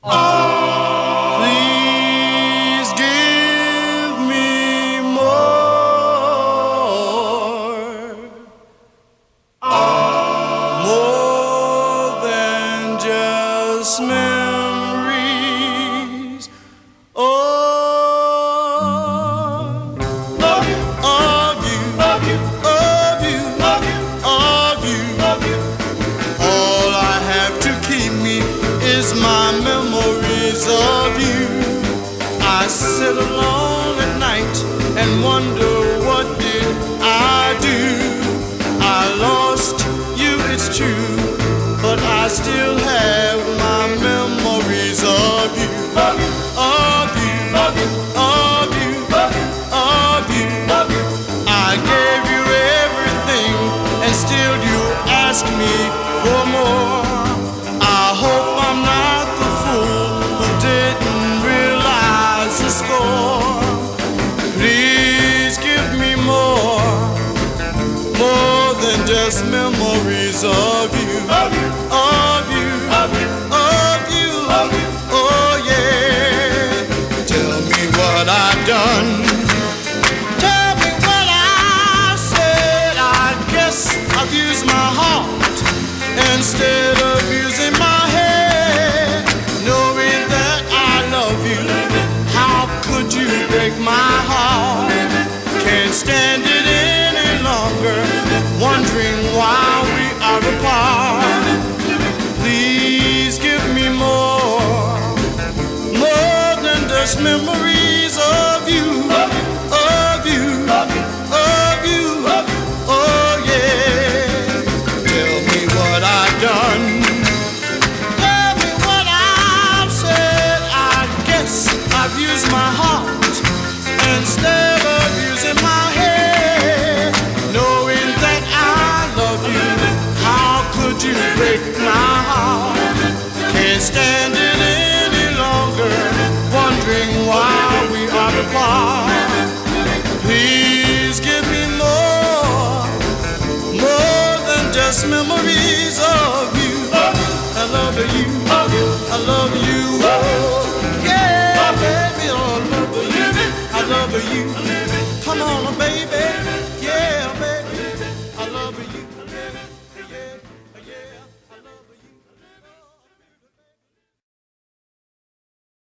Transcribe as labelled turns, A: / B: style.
A: Please give me more than just memories. Oh, of you, of you, of you, of you, of you, of you. All I have to keep me is my memories of you. I sit alone at night and wonder what did I do. I lost you, it's true, but I still have my memories of you. Of you, of you, of you, of you, of you. I gave you everything and still you ask me for more. I hope I'm not the fool who didn't realize the score. Please give me more than just memories of you. Of you, of you, of you, of you, of you. Oh yeah. Tell me what I've done. Tell me what I said. I guess I've used my heart instead of using my head. Knowing that I love you, how could you break my heart? Can't stand it any longer, wondering why we are apart. Please give me more than just memories of you, of you, of you, oh yeah. Tell me what I've done. Tell me what I've said. I guess I've used my heart instead of using my head. Knowing that I love you, how could you break my heart? Can't stand it any longer, wondering why we are apart. Please give me more than just memories of you. I love you, I love you, oh yeah, baby, I love you, I love you. Come on, baby.